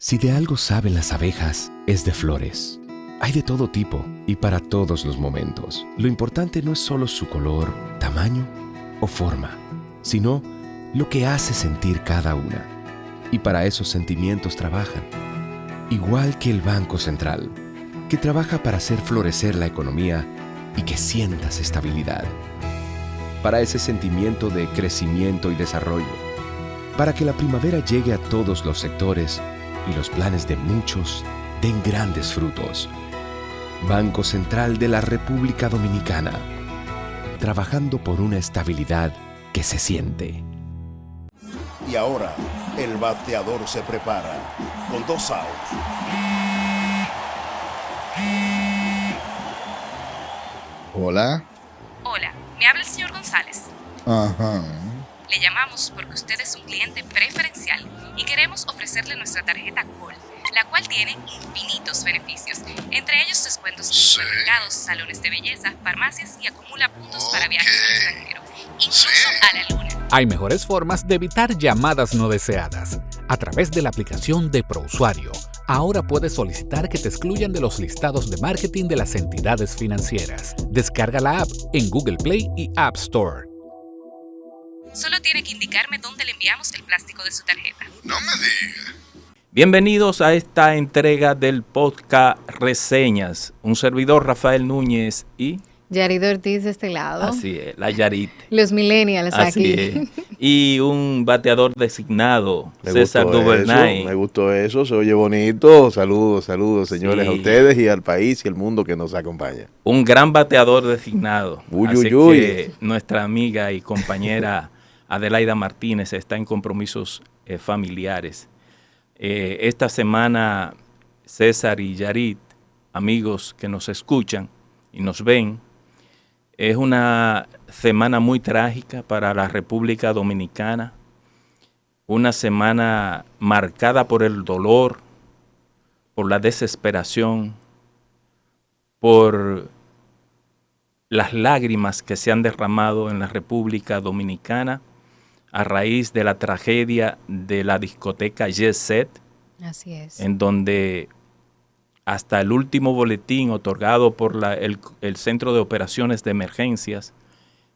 Si de algo saben las abejas, es de flores. Hay de todo tipo y para todos los momentos. Lo importante no es solo su color, tamaño o forma, sino lo que hace sentir cada una. Y para esos sentimientos trabajan. Igual que el Banco Central, que trabaja para hacer florecer la economía y que sientas estabilidad. Para ese sentimiento de crecimiento y desarrollo. Para que la primavera llegue a todos los sectores y los planes de muchos den grandes frutos. Banco Central de la República Dominicana, trabajando por una estabilidad que se siente. Y ahora, el bateador se prepara con 2 outs. Hola. Hola, me habla el señor González. Ajá. Le llamamos porque usted es un cliente preferencial y queremos ofrecerle nuestra tarjeta Gol, la cual tiene infinitos beneficios, entre ellos descuentos en supermercados, salones de belleza, farmacias y acumula puntos para viajes al extranjero, incluso a la luna. Hay mejores formas de evitar llamadas no deseadas. A través de la aplicación de ProUsuario, ahora puedes solicitar que te excluyan de los listados de marketing de las entidades financieras. Descarga la app en Google Play y App Store. Solo tiene que indicarme dónde le enviamos el plástico de su tarjeta. No me digas. Bienvenidos a esta entrega del podcast Reseñas. Un servidor, Rafael Núñez y... Yarit Ortiz de este lado. Así es, la Yarit. Los millennials Así aquí. es. Y un bateador designado, César Duvernay. Me gustó eso, se oye bonito. Saludos, señores, Sí. a ustedes y al país y al mundo que nos acompaña. Un gran bateador designado. Uy, Así uy, uy. que nuestra amiga y compañera Adelaida Martínez está en compromisos familiares. Esta semana, César y Yarit, amigos que nos escuchan y nos ven, es una semana muy trágica para la República Dominicana, una semana marcada por el dolor, por la desesperación, por las lágrimas que se han derramado en la República Dominicana a raíz de la tragedia de la discoteca Jet Set, Así es. en donde hasta el último boletín otorgado por el Centro de Operaciones de Emergencias,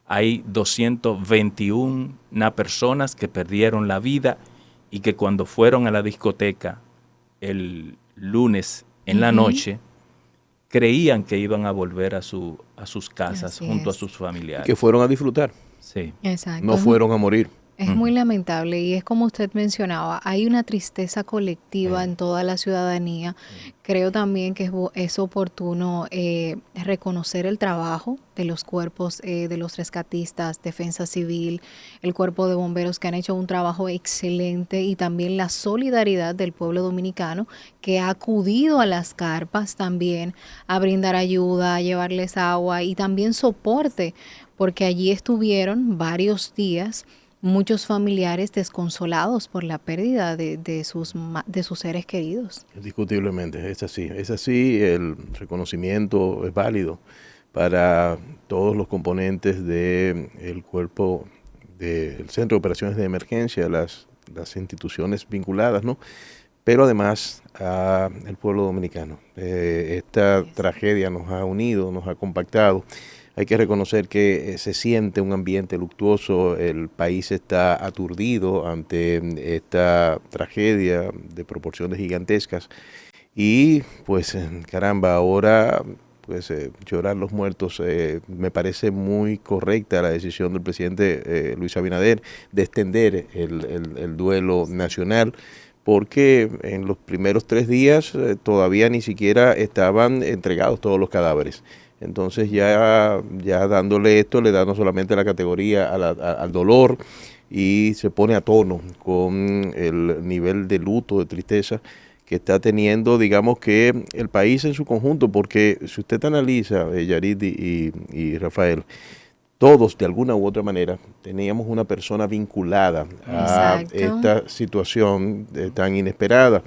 hay 221 personas que perdieron la vida y que cuando fueron a la discoteca el lunes en la noche, creían que iban a volver a sus casas Así junto es. a sus familiares. Que fueron a disfrutar, Sí. Exacto. no fueron a morir. Es muy lamentable y es como usted mencionaba, hay una tristeza colectiva en toda la ciudadanía. Creo también que es oportuno reconocer el trabajo de los cuerpos de los rescatistas, Defensa Civil, el cuerpo de bomberos que han hecho un trabajo excelente y también la solidaridad del pueblo dominicano que ha acudido a las carpas también a brindar ayuda, a llevarles agua y también soporte, porque allí estuvieron varios días muchos familiares desconsolados por la pérdida de sus seres queridos. Indiscutiblemente, es así, el reconocimiento es válido para todos los componentes del cuerpo del Centro de Operaciones de Emergencia, las instituciones vinculadas, ¿no? Pero además al pueblo dominicano. Esta tragedia nos ha unido, nos ha compactado. Hay que reconocer que se siente un ambiente luctuoso, el país está aturdido ante esta tragedia de proporciones gigantescas y pues caramba, ahora pues llorar los muertos, me parece muy correcta la decisión del presidente Luis Abinader de extender el duelo nacional, porque en los primeros 3 días todavía ni siquiera estaban entregados todos los cadáveres. Entonces ya dándole esto le da no solamente la categoría al dolor y se pone a tono con el nivel de luto, de tristeza que está teniendo, digamos que el país en su conjunto, porque si usted analiza, Yarit y Rafael, todos de alguna u otra manera teníamos una persona vinculada a Exacto. esta situación tan inesperada.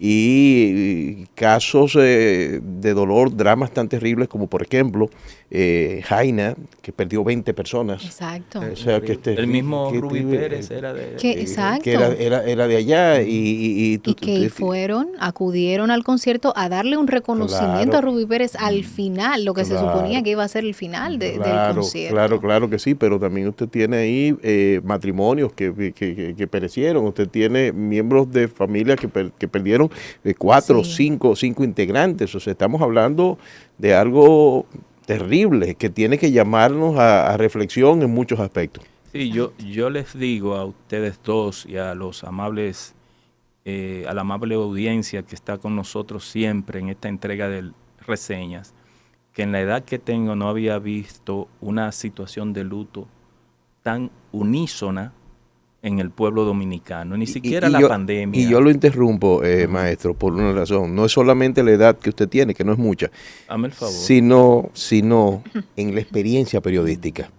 y casos de dolor, dramas tan terribles como por ejemplo Jaina, que perdió 20 personas. Exacto. O sea, el mismo Rubí Pérez era de... Exacto. Que era de allá y acudieron al concierto a darle un reconocimiento Claro. a Rubí Pérez al final, lo que se Claro. suponía que iba a ser el final del concierto. Claro que sí, pero también usted tiene ahí matrimonios que perecieron, usted tiene miembros de familia que perdieron 4 o Sí. 5 integrantes, o sea, estamos hablando de algo terrible que tiene que llamarnos a reflexión en muchos aspectos. Sí, yo les digo a ustedes dos y a los amables, a la amable audiencia que está con nosotros siempre en esta entrega de reseñas, que en la edad que tengo no había visto una situación de luto tan unísona en el pueblo dominicano, ni siquiera la pandemia. Y yo lo interrumpo, maestro, por una razón. No es solamente la edad que usted tiene, que no es mucha, Hazme el favor. sino en la experiencia periodística.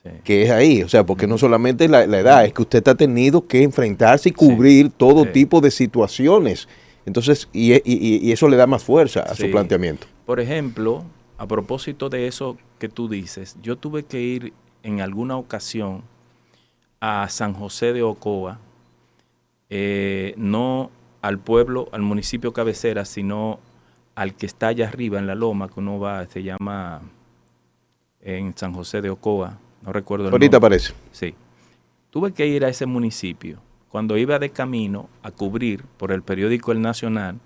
Sí. Que es ahí, o sea, porque no solamente la edad, es que usted ha tenido que enfrentarse y cubrir todo tipo de situaciones. Entonces, y eso le da más fuerza a su planteamiento. Por ejemplo, a propósito de eso que tú dices, yo tuve que ir en alguna ocasión a San José de Ocoa, no al pueblo, al municipio cabecera, sino al que está allá arriba en la loma, que uno va, se llama en San José de Ocoa, no recuerdo el Ahorita nombre. aparece. Sí. Tuve que ir a ese municipio. Cuando iba de camino a cubrir por el periódico El Nacional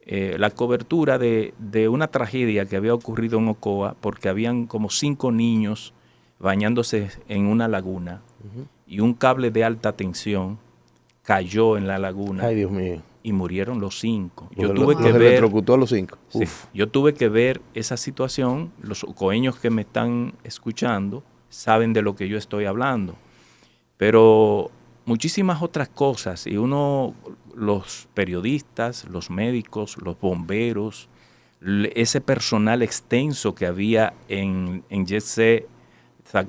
la cobertura de una tragedia que había ocurrido en Ocoa, porque habían como 5 niños bañándose en una laguna y un cable de alta tensión cayó en la laguna. Ay, Dios mío. Y murieron los 5. Yo tuve que ver. Electrocutó a los 5. Sí, yo tuve que ver esa situación. Los ocoeños que me están escuchando saben de lo que yo estoy hablando. Pero muchísimas otras cosas. Y los periodistas, los médicos, los bomberos, ese personal extenso que había en Yetse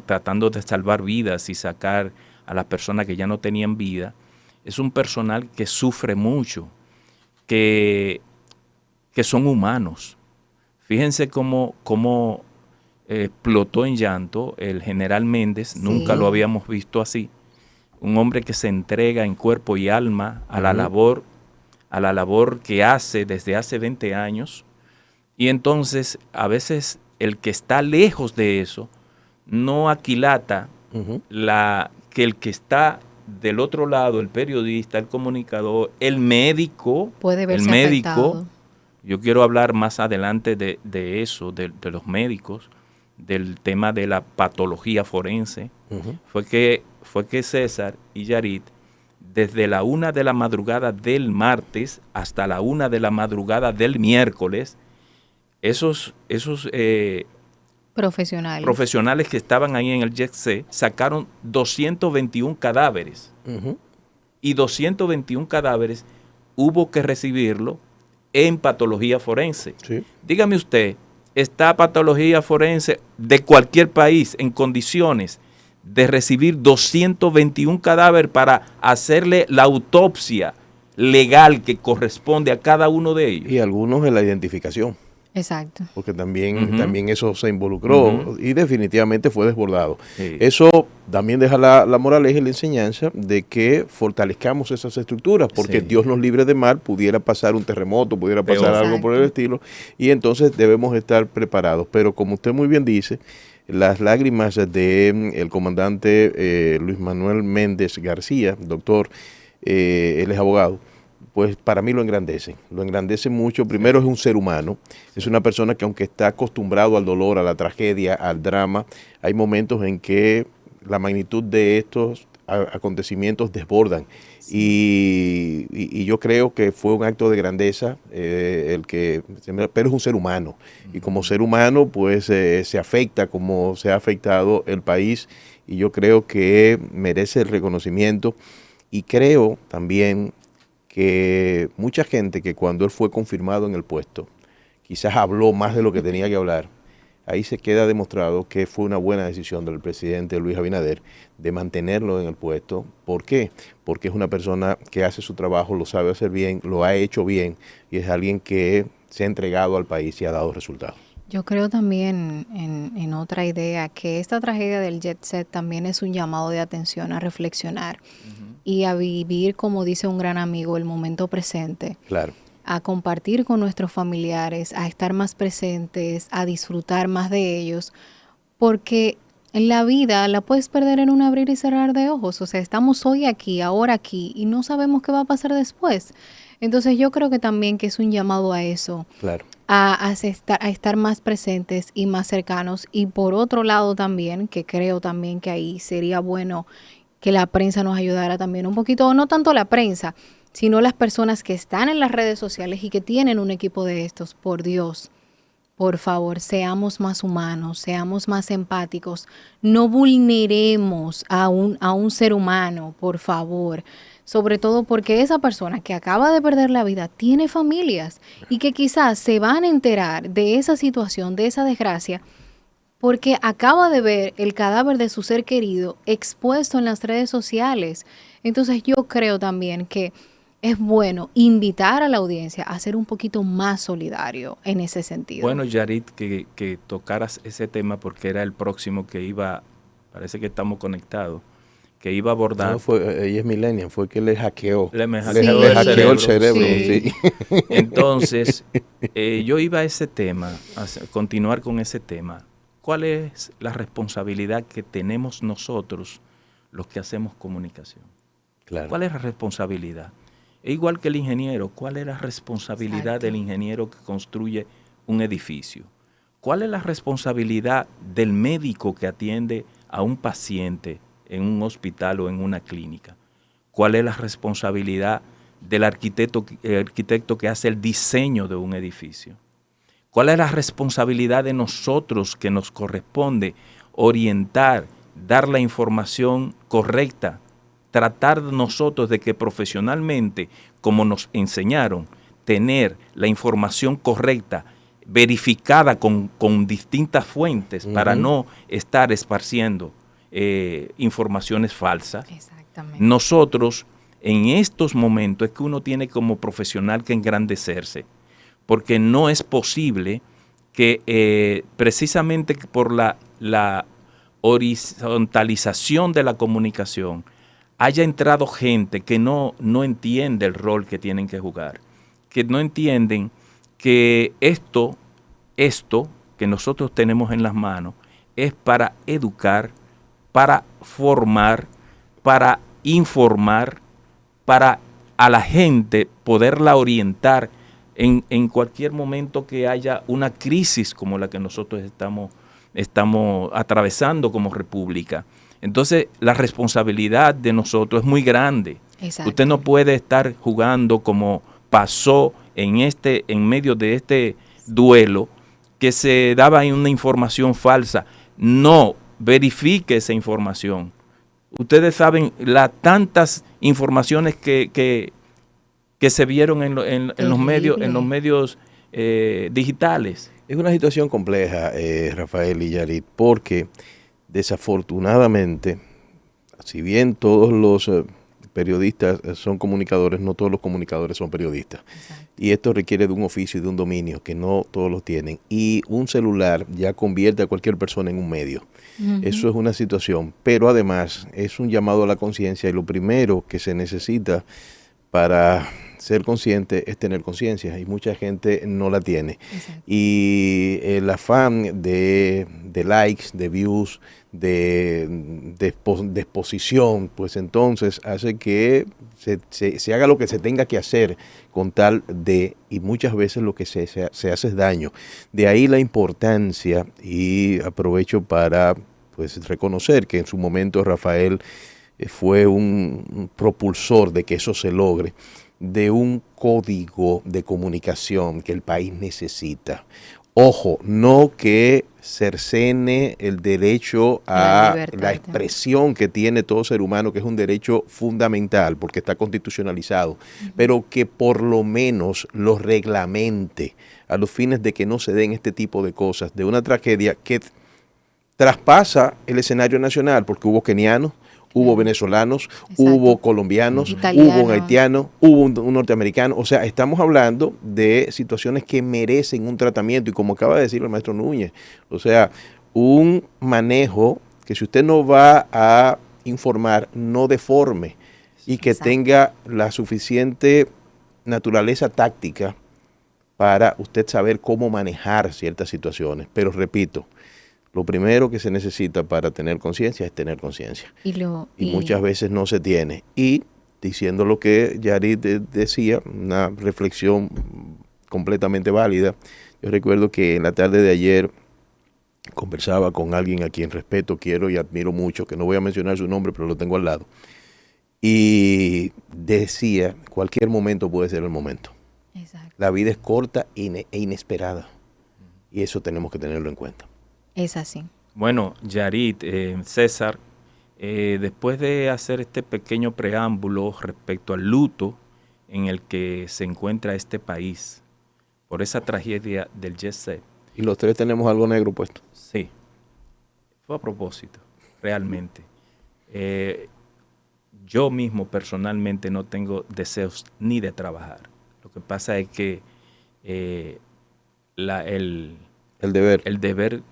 tratando de salvar vidas y sacar a las personas que ya no tenían vida, es un personal que sufre mucho, que son humanos. Fíjense cómo explotó en llanto el general Méndez, sí. Nunca lo habíamos visto así. Un hombre que se entrega en cuerpo y alma a la labor que hace desde hace 20 años. Y entonces, a veces, el que está lejos de eso no aquilata que el que está del otro lado, el periodista, el comunicador, el médico, puede verse afectado. Yo quiero hablar más adelante de eso, de los médicos, del tema de la patología forense. Fue que César y Yarit, desde la 1 de la madrugada del martes hasta la 1 de la madrugada del miércoles, esos profesionales que estaban ahí en el JEC sacaron 221 cadáveres. Y 221 cadáveres hubo que recibirlo en patología forense. Sí. Dígame usted, ¿está patología forense de cualquier país en condiciones de recibir 221 cadáveres para hacerle la autopsia legal que corresponde a cada uno de ellos? Y algunos en la identificación. Exacto. Porque también eso se involucró y definitivamente fue desbordado. Sí. Eso también deja la moraleja y la enseñanza de que fortalezcamos esas estructuras, porque Dios nos libre de mal, pudiera pasar un terremoto, pudiera pasar algo por el estilo, y entonces debemos estar preparados. Pero como usted muy bien dice, las lágrimas del comandante Luis Manuel Méndez García, doctor, él es abogado, pues para mí lo engrandece mucho. Primero, es un ser humano, es una persona que aunque está acostumbrado al dolor, a la tragedia, al drama, hay momentos en que la magnitud de estos acontecimientos desbordan. Y yo creo que fue un acto de grandeza, pero es un ser humano. Y como ser humano, pues se afecta como se ha afectado el país, y yo creo que merece el reconocimiento. Y creo también que mucha gente que cuando él fue confirmado en el puesto, quizás habló más de lo que tenía que hablar, ahí se queda demostrado que fue una buena decisión del presidente Luis Abinader de mantenerlo en el puesto. ¿Por qué? Porque es una persona que hace su trabajo, lo sabe hacer bien, lo ha hecho bien y es alguien que se ha entregado al país y ha dado resultados. Yo creo también en otra idea, que esta tragedia del jet set también es un llamado de atención a reflexionar y a vivir, como dice un gran amigo, el momento presente. Claro. A compartir con nuestros familiares, a estar más presentes, a disfrutar más de ellos, porque la vida la puedes perder en un abrir y cerrar de ojos. O sea, estamos hoy aquí, ahora aquí, y no sabemos qué va a pasar después. Entonces yo creo que también que es un llamado a eso. Claro. A estar más presentes y más cercanos. Y por otro lado también, que creo también que ahí sería bueno que la prensa nos ayudara también un poquito, o no tanto la prensa, sino las personas que están en las redes sociales y que tienen un equipo de estos. Por Dios, por favor, seamos más humanos, seamos más empáticos, no vulneremos a un ser humano, por favor. Sobre todo porque esa persona que acaba de perder la vida tiene familias y que quizás se van a enterar de esa situación, de esa desgracia, porque acaba de ver el cadáver de su ser querido expuesto en las redes sociales. Entonces yo creo también que es bueno invitar a la audiencia a ser un poquito más solidario en ese sentido. Bueno, Yarit, que tocaras ese tema porque era el próximo que iba, parece que estamos conectados, que iba a abordar. No, ella es millennial, fue que le hackeó. Le hackeó el cerebro. Sí. Entonces, yo iba a ese tema, a continuar con ese tema. ¿Cuál es la responsabilidad que tenemos nosotros, los que hacemos comunicación? Claro. ¿Cuál es la responsabilidad? Es igual que el ingeniero. ¿Cuál es la responsabilidad Exacto. del ingeniero que construye un edificio? ¿Cuál es la responsabilidad del médico que atiende a un paciente en un hospital o en una clínica? ¿Cuál es la responsabilidad del arquitecto que hace el diseño de un edificio? ¿Cuál es la responsabilidad de nosotros que nos corresponde orientar, dar la información correcta, tratar nosotros de que profesionalmente, como nos enseñaron, tener la información correcta, verificada con distintas fuentes para no estar esparciendo informaciones falsas? Exactamente. Nosotros, en estos momentos, es que uno tiene como profesional que engrandecerse, porque no es posible que precisamente por la horizontalización de la comunicación haya entrado gente que no entiende el rol que tienen que jugar, que no entienden que esto que nosotros tenemos en las manos es para educar, para formar, para informar, para a la gente poderla orientar en cualquier momento que haya una crisis como la que nosotros estamos atravesando como república. Entonces, la responsabilidad de nosotros es muy grande. Exacto. Usted no puede estar jugando como pasó en medio de este duelo, que se daba una información falsa. No, verifique esa información. Ustedes saben las tantas informaciones que se vieron en los medios digitales. Es una situación compleja, Rafael y Yarit, porque desafortunadamente, si bien todos los periodistas son comunicadores, no todos los comunicadores son periodistas. Exacto. Y esto requiere de un oficio y de un dominio que no todos los tienen. Y un celular ya convierte a cualquier persona en un medio. Eso es una situación, pero además es un llamado a la conciencia y lo primero que se necesita para ser consciente es tener conciencia y mucha gente no la tiene. Exacto. Y el afán de likes, de views, de exposición, pues entonces hace que se haga lo que se tenga que hacer con tal de, y muchas veces lo que se hace es daño. De ahí la importancia, y aprovecho para pues reconocer que en su momento Rafael fue un propulsor de que eso se logre, de un código de comunicación que el país necesita. Ojo, no que cercene el derecho a la expresión que tiene todo ser humano, que es un derecho fundamental porque está constitucionalizado, pero que por lo menos lo reglamente a los fines de que no se den este tipo de cosas, de una tragedia que traspasa el escenario nacional, porque hubo kenianos, hubo venezolanos, hubo colombianos, hubo un haitiano, hubo un norteamericano. O sea, estamos hablando de situaciones que merecen un tratamiento y como acaba de decir el maestro Núñez, o sea, un manejo que si usted no va a informar, no deforme y que tenga la suficiente naturaleza táctica para usted saber cómo manejar ciertas situaciones. Pero repito, lo primero que se necesita para tener conciencia es tener conciencia. Y muchas veces no se tiene. Y diciendo lo que Yarit decía, una reflexión completamente válida. Yo recuerdo que en la tarde de ayer conversaba con alguien a quien respeto, quiero y admiro mucho, que no voy a mencionar su nombre, pero lo tengo al lado. Y decía, cualquier momento puede ser el momento. Exacto. La vida es corta e inesperada. Y eso tenemos que tenerlo en cuenta. Es así. Bueno, Yarit, César, después de hacer este pequeño preámbulo respecto al luto en el que se encuentra este país por esa tragedia del Jet Set. Y los tres tenemos algo negro puesto. Sí, fue a propósito, realmente. Yo mismo personalmente no tengo deseos ni de trabajar. Lo que pasa es que el deber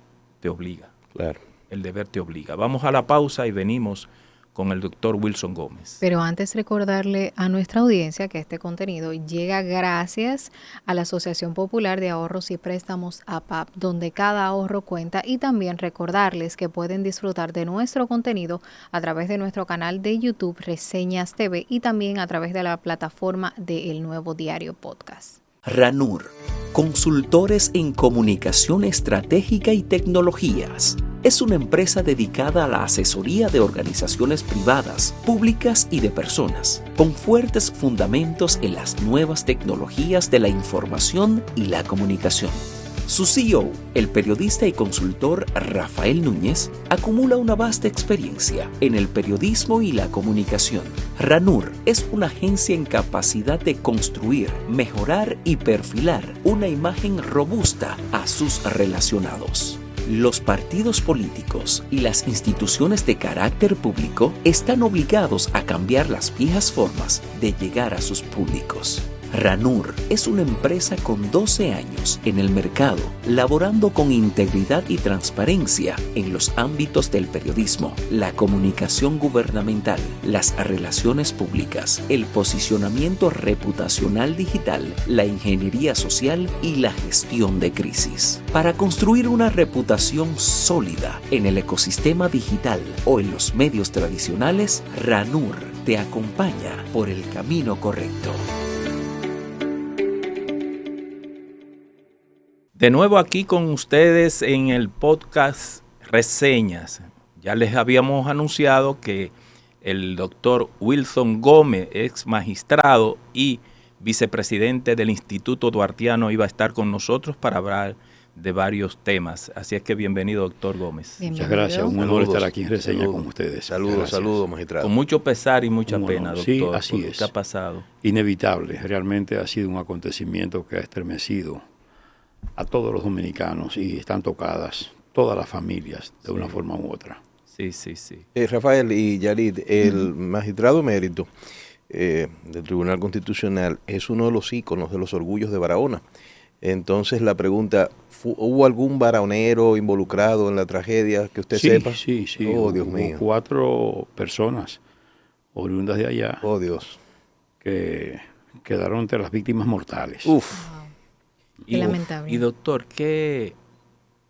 te obliga. Claro. El deber te obliga. Vamos a la pausa y venimos con el doctor Wilson Gómez. Pero antes recordarle a nuestra audiencia que este contenido llega gracias a la Asociación Popular de Ahorros y Préstamos APAP, donde cada ahorro cuenta, y también recordarles que pueden disfrutar de nuestro contenido a través de nuestro canal de YouTube Reseñas TV y también a través de la plataforma de El Nuevo Diario Podcast. RANUR, consultores en comunicación estratégica y tecnologías. Es una empresa dedicada a la asesoría de organizaciones privadas, públicas y de personas, con fuertes fundamentos en las nuevas tecnologías de la información y la comunicación. Su CEO, el periodista y consultor Rafael Núñez, acumula una vasta experiencia en el periodismo y la comunicación. RANUR es una agencia en capacidad de construir, mejorar y perfilar una imagen robusta a sus relacionados. Los partidos políticos y las instituciones de carácter público están obligados a cambiar las viejas formas de llegar a sus públicos. RANUR es una empresa con 12 años en el mercado, laborando con integridad y transparencia en los ámbitos del periodismo, la comunicación gubernamental, las relaciones públicas, el posicionamiento reputacional digital, la ingeniería social y la gestión de crisis. Para construir una reputación sólida en el ecosistema digital o en los medios tradicionales, RANUR te acompaña por el camino correcto. De nuevo aquí con ustedes en el podcast Reseñas. Ya les habíamos anunciado que el doctor Wilson Gómez, ex magistrado y vicepresidente del Instituto Duartiano, iba a estar con nosotros para hablar de varios temas. Así es que bienvenido, doctor Gómez. Muchas gracias, un honor estar aquí en Reseña con ustedes. Saludos, magistrado. Con mucho pesar y mucha pena, doctor. Sí, así es. ¿Qué ha pasado? Inevitable, realmente ha sido un acontecimiento que ha estremecido a todos los dominicanos y están tocadas todas las familias de una forma u otra. Sí, sí, sí. Rafael y Yarit, el magistrado emérito del Tribunal Constitucional es uno de los íconos, de los orgullos de Barahona. Entonces la pregunta, ¿hubo algún baraonero involucrado en la tragedia que usted sepa? Sí. Oh, Dios mío. 4 personas oriundas de allá. Oh, Dios. Que quedaron entre las víctimas mortales. Uf. Qué lamentable. Y doctor,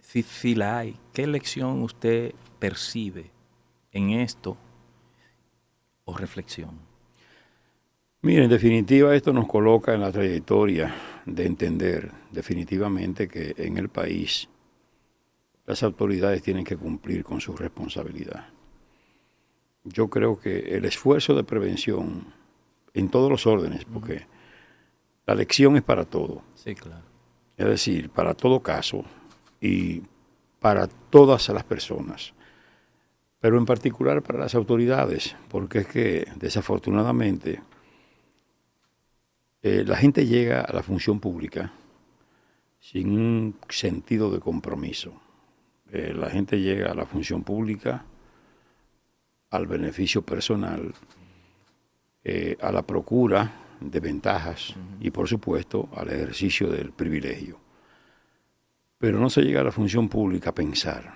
si la hay, ¿qué lección usted percibe en esto o reflexión? Mira, en definitiva esto nos coloca en la trayectoria de entender definitivamente que en el país las autoridades tienen que cumplir con su responsabilidad. Yo creo que el esfuerzo de prevención en todos los órdenes, porque la lección es para todo. Sí, claro. Es decir, para todo caso y para todas las personas, pero en particular para las autoridades, porque es que desafortunadamente la gente llega a la función pública sin un sentido de compromiso. La gente llega a la función pública al beneficio personal, a la procura de ventajas y, por supuesto, al ejercicio del privilegio. Pero no se llega a la función pública a pensar,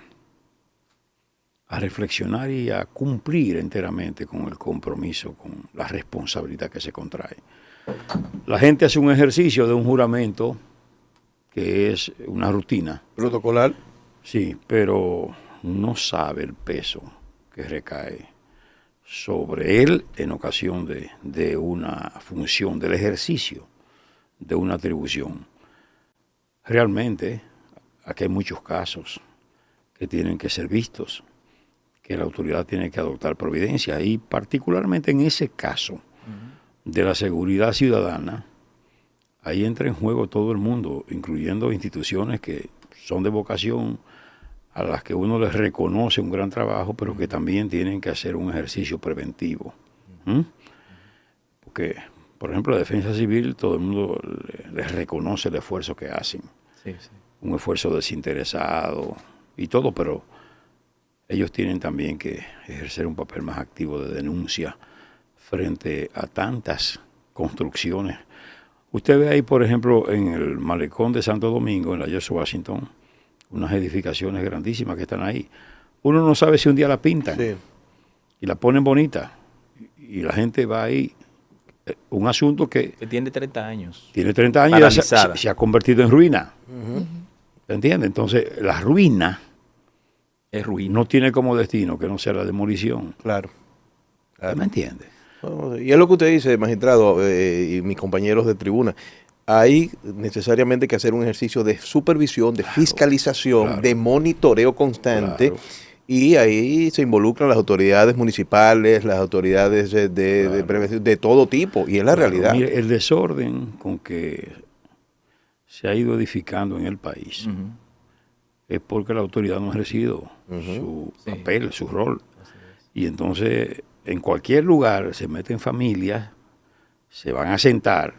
a reflexionar y a cumplir enteramente con el compromiso, con la responsabilidad que se contrae. La gente hace un ejercicio de un juramento que es una rutina. Protocolar. Sí, pero no sabe el peso que recae sobre él en ocasión de una función, del ejercicio de una atribución. Realmente, aquí hay muchos casos que tienen que ser vistos, que la autoridad tiene que adoptar providencia, y particularmente en ese caso de la seguridad ciudadana, ahí entra en juego todo el mundo, incluyendo instituciones que son de vocación, a las que uno les reconoce un gran trabajo, pero que también tienen que hacer un ejercicio preventivo. Porque, por ejemplo, la defensa civil, todo el mundo les reconoce el esfuerzo que hacen. Sí, sí. Un esfuerzo desinteresado y todo, pero ellos tienen también que ejercer un papel más activo de denuncia frente a tantas construcciones. Usted ve ahí, por ejemplo, en el malecón de Santo Domingo, en la George Washington, unas edificaciones grandísimas que están ahí. Uno no sabe si un día la pintan y la ponen bonita, y la gente va ahí. Un asunto que tiene 30 años. Tiene 30 años y se ha convertido en ruina. ¿Te entiendes? Entonces, la ruina es ruina. No tiene como destino que no sea la demolición. Claro. ¿Me entiende? Y es lo que usted dice, magistrado, y mis compañeros de tribuna. Hay necesariamente que hacer un ejercicio de supervisión, de fiscalización, de monitoreo constante. Y ahí se involucran las autoridades municipales, las autoridades de prevención, de todo tipo, y es la realidad. Mire, el desorden con que se ha ido edificando en el país es porque la autoridad no ha ejercido su papel, su rol. Y entonces, en cualquier lugar se meten familias, se van a sentar,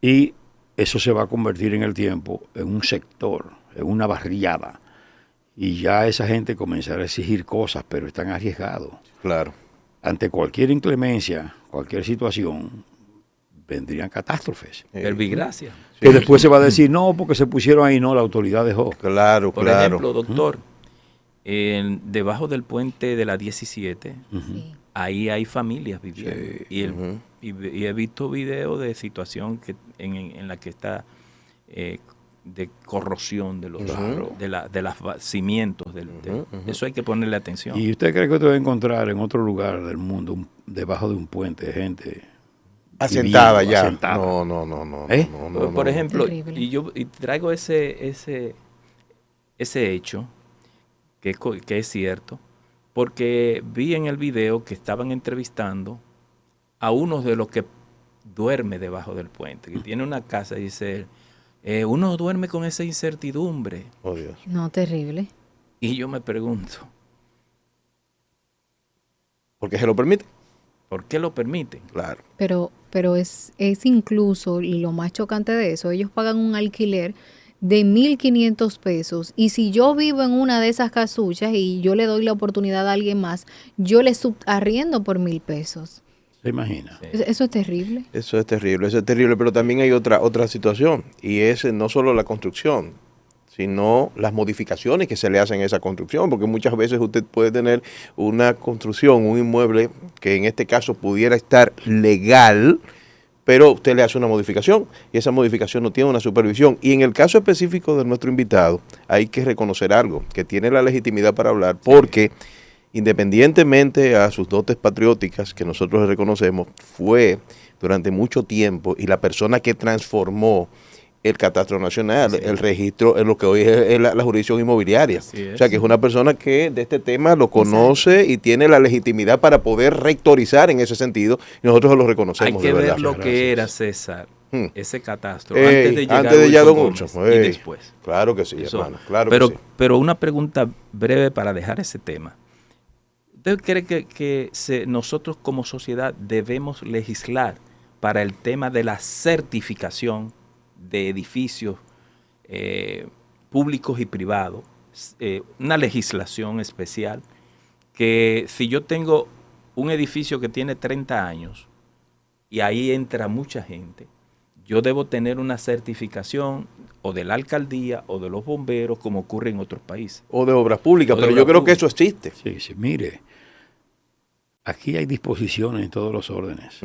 y eso se va a convertir en el tiempo en un sector, en una barriada. Y ya esa gente comenzará a exigir cosas, pero están arriesgados. Claro. Ante cualquier inclemencia, cualquier situación, vendrían catástrofes. Verbigracia. Que después se va a decir, no, porque se pusieron ahí, no, la autoridad dejó. Claro, Por ejemplo, doctor, debajo del puente de la 17, ahí hay familias viviendo. Y he visto videos de situación en la que está de corrosión de los de los cimientos. Eso hay que ponerle atención. ¿Y usted cree que usted va a encontrar en otro lugar del mundo, debajo de un puente, gente asentada ya? Asentada? No. Por ejemplo, y traigo ese hecho que es cierto, porque vi en el video que estaban entrevistando a uno de los que duerme debajo del puente, que tiene una casa, y dice, uno duerme con esa incertidumbre. Oh, Dios. No, terrible. Y yo me pregunto, ¿por qué se lo permite? ¿Por qué lo permiten? Claro. Pero es incluso, y lo más chocante de eso, ellos pagan un alquiler de 1.500 pesos, y si yo vivo en una de esas casuchas y yo le doy la oportunidad a alguien más, yo le subarriendo por 1.000 pesos. ¿Se imagina? Sí. Eso es terrible. Eso es terrible, pero también hay otra situación, y es no solo la construcción, sino las modificaciones que se le hacen a esa construcción, porque muchas veces usted puede tener una construcción, un inmueble, que en este caso pudiera estar legal, pero usted le hace una modificación, y esa modificación no tiene una supervisión. Y en el caso específico de nuestro invitado, hay que reconocer algo, que tiene la legitimidad para hablar, porque independientemente a sus dotes patrióticas, que nosotros le reconocemos, fue durante mucho tiempo, y la persona que transformó el catastro nacional, el registro, en lo que hoy es la jurisdicción inmobiliaria. O sea, que es una persona que de este tema lo conoce y tiene la legitimidad para poder rectorizar en ese sentido, y nosotros lo reconocemos. Hay que ver lo que era, César, ese catastro Ey, antes de llegar Don Gómez Hudson, y ey, después. Claro que sí, Eso, hermano, claro pero, que sí. pero una pregunta breve para dejar ese tema. ¿Usted cree que nosotros como sociedad debemos legislar para el tema de la certificación de edificios públicos y privados? Una legislación especial que si yo tengo un edificio que tiene 30 años y ahí entra mucha gente, yo debo tener una certificación o de la alcaldía o de los bomberos, como ocurre en otros países. O de obras públicas, pero yo creo que eso existe. Sí, sí, mire, aquí hay disposiciones en todos los órdenes.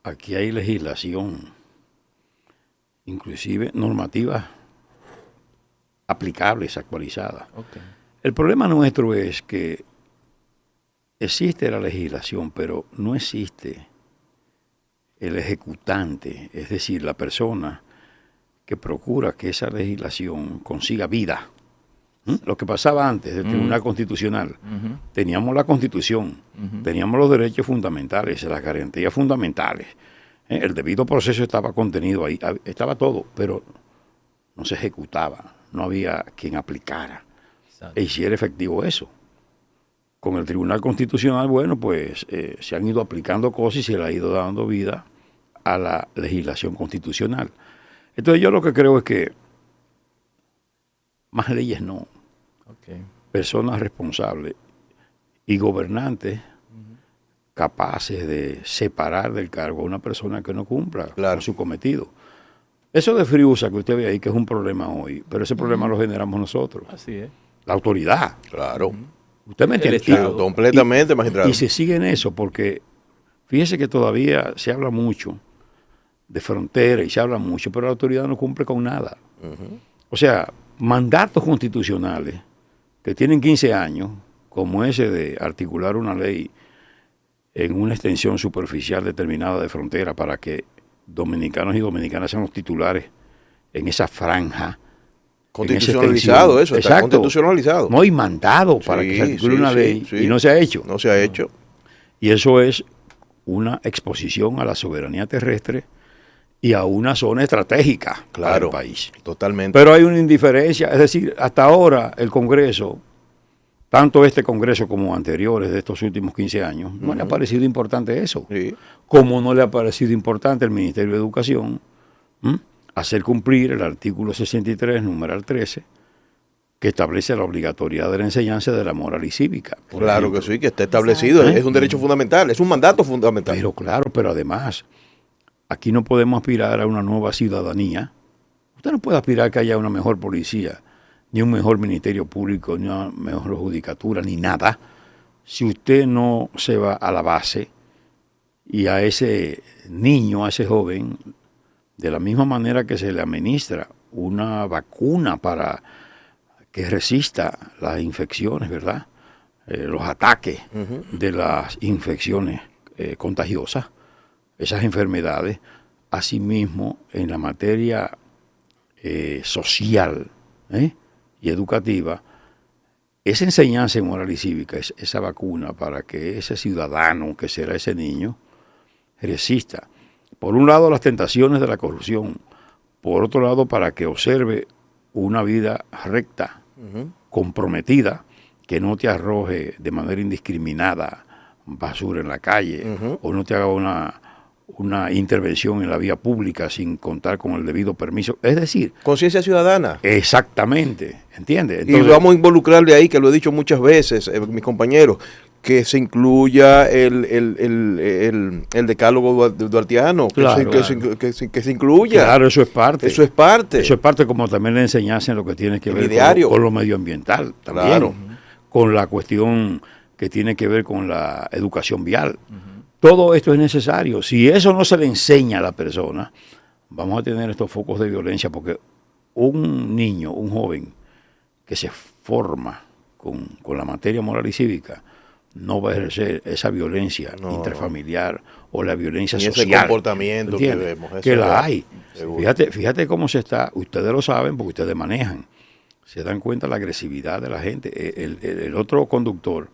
Aquí hay legislación, inclusive normativas aplicables, actualizadas. Okay. El problema nuestro es que existe la legislación, pero no existe el ejecutante, es decir, la persona que procura que esa legislación consiga vida. Lo que pasaba antes del Tribunal Constitucional, teníamos la Constitución, teníamos los derechos fundamentales, las garantías fundamentales, el debido proceso estaba contenido ahí, estaba todo, pero no se ejecutaba, no había quien aplicara e hiciera efectivo eso. Con el Tribunal Constitucional, bueno, pues se han ido aplicando cosas y se le ha ido dando vida a la legislación constitucional. Entonces yo lo que creo es que más leyes no. Okay. Personas responsables y gobernantes capaces de separar del cargo a una persona que no cumpla con su cometido. Eso de Friusa que usted ve ahí, que es un problema hoy, pero ese problema lo generamos nosotros. Así es. La autoridad. Claro. Usted me entiende. Completamente, magistrado. Y se sigue en eso, porque fíjese que todavía se habla mucho de frontera y se habla mucho, pero la autoridad no cumple con nada. O sea, mandatos constitucionales que tienen 15 años, como ese de articular una ley en una extensión superficial determinada de frontera para que dominicanos y dominicanas sean los titulares en esa franja. Constitucionalizado eso, está constitucionalizado. No, y mandado para que se articule una ley y no se ha hecho. No se ha hecho. Y eso es una exposición a la soberanía terrestre y a una zona estratégica para el país. Totalmente. Pero hay una indiferencia, es decir, hasta ahora el Congreso, tanto este Congreso como anteriores de estos últimos 15 años, no le ha parecido importante eso. Como no le ha parecido importante al Ministerio de Educación hacer cumplir el artículo 63, numeral 13, que establece la obligatoriedad de la enseñanza de la moral y cívica. Claro que sí, que está establecido, es un derecho fundamental, es un mandato fundamental. Pero claro, pero además, aquí no podemos aspirar a una nueva ciudadanía. Usted no puede aspirar que haya una mejor policía, ni un mejor ministerio público, ni una mejor judicatura, ni nada, si usted no se va a la base y a ese niño, a ese joven, de la misma manera que se le administra una vacuna para que resista las infecciones, ¿verdad? Los ataques de las infecciones contagiosas, esas enfermedades, asimismo en la materia social y educativa, esa enseñanza en moral y cívica, esa vacuna para que ese ciudadano, que será ese niño, resista, por un lado, las tentaciones de la corrupción, por otro lado, para que observe una vida recta, comprometida, que no te arroje de manera indiscriminada basura en la calle, o no te haga una intervención en la vía pública sin contar con el debido permiso. Es decir, conciencia ciudadana. Exactamente, ¿entiendes? Y vamos a involucrarle ahí, que lo he dicho muchas veces, mis compañeros, que se incluya el decálogo duartiano, que se incluya. Claro, eso es parte. Eso es parte. Eso es parte, como también la enseñanza en lo que tiene que ver con lo medioambiental también, claro, con la cuestión que tiene que ver con la educación vial. Todo esto es necesario. Si eso no se le enseña a la persona, vamos a tener estos focos de violencia, porque un niño, un joven que se forma con la materia moral y cívica, no va a ejercer esa violencia intrafamiliar o la violencia social. Ese comportamiento que vemos. Que la hay. Fíjate cómo se está, ustedes lo saben porque ustedes manejan, se dan cuenta de la agresividad de la gente. El otro conductor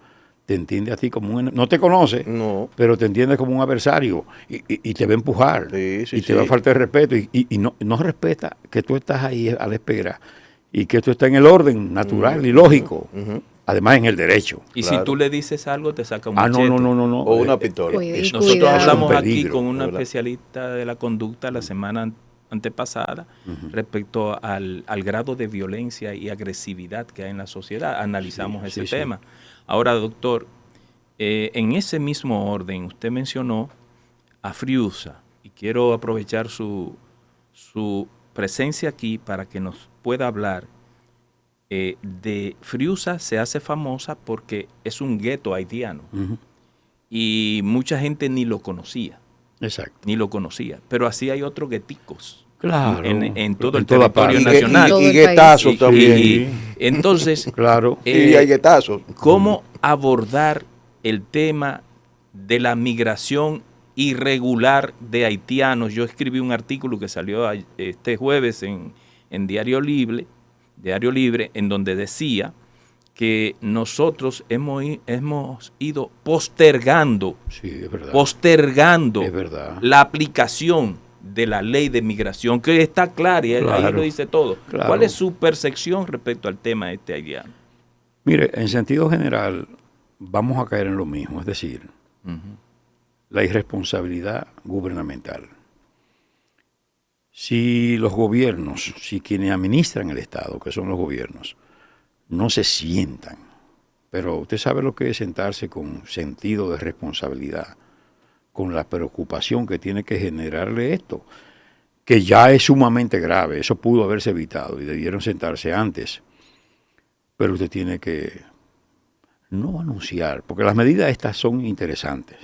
te entiende a ti como un... No te conoce, No. pero te entiende como un adversario y te va a empujar Sí, sí, y te va a sí. faltar respeto y no respeta que tú estás ahí a la espera y que tú estás en el orden natural y lógico, además en el derecho. Y Claro. si tú le dices algo, te saca un No, machete. no. O una pistola. Nosotros Cuidado. hablamos un aquí peligro, con una ¿verdad? especialista de la conducta la semana antepasada respecto al grado de violencia y agresividad que hay en la sociedad. Analizamos ese sí. tema. Ahora, doctor, en ese mismo orden, usted mencionó a Friusa y quiero aprovechar su presencia aquí para que nos pueda hablar de Friusa. Se hace famosa porque es un gueto haitiano y mucha gente ni lo conocía. Exacto. Ni lo conocía. Pero así hay otros gueticos Claro. en todo el En toda territorio parte. nacional. Todo Y el guetazos país. también. Y entonces, Claro. Y hay guetazos. ¿cómo abordar el tema de la migración irregular de haitianos? Yo escribí un artículo que salió este jueves en Diario Libre, en donde decía que nosotros hemos ido postergando Sí, es verdad. postergando Es verdad. la aplicación de la ley de migración, que está clara y ahí Claro, lo dice todo. claro. ¿Cuál es su percepción respecto al tema haitiano? Mire, en sentido general, vamos a caer en lo mismo, es decir, la irresponsabilidad gubernamental. Si los gobiernos, si quienes administran el Estado, que son los gobiernos, no se sientan, pero usted sabe lo que es sentarse con sentido de responsabilidad, con la preocupación que tiene que generarle esto, que ya es sumamente grave, eso pudo haberse evitado y debieron sentarse antes, pero usted tiene que no anunciar, porque las medidas estas son interesantes,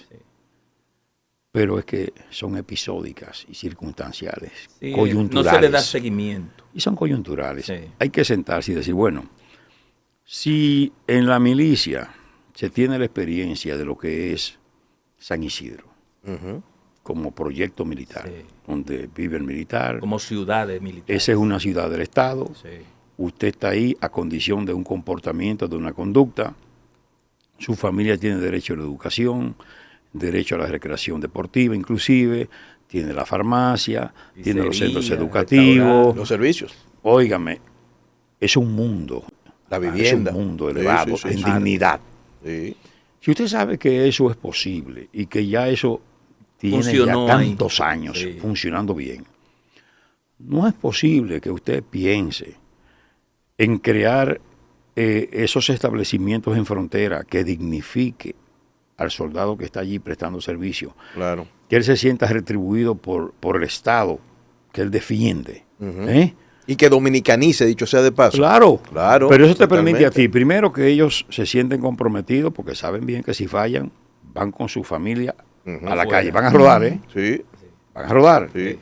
pero es que son episódicas y circunstanciales, Sí, coyunturales. no se le da seguimiento. Y son coyunturales. Sí. Hay que sentarse y decir, bueno, si en la milicia se tiene la experiencia de lo que es San Isidro, como proyecto militar, Sí. donde vive el militar, Como ciudades militares. esa es una ciudad del Estado, Sí. usted está ahí a condición de un comportamiento, de una conducta, su familia tiene derecho a la educación, derecho a la recreación deportiva inclusive, tiene la farmacia, tiene los centros Pizzería, educativos. Los servicios. Óigame, es un mundo. La vivienda. Es un mundo Sí, elevado, sí, sí, en sí. dignidad. Sí. Si usted sabe que eso es posible y que ya eso tiene Funcionó ya ahí. tantos años Sí. funcionando bien, no es posible que usted piense en crear esos establecimientos en frontera que dignifique al soldado que está allí prestando servicio, Claro. que él se sienta retribuido por el Estado que él defiende. ¿Eh? Y que dominicanice, dicho sea de paso. Claro, Claro, pero eso te permite a totalmente. ti, primero, que ellos se sienten comprometidos porque saben bien que si fallan, van con su familia a la calle, van a rodar, ¿eh? Sí, Van a rodar. sí.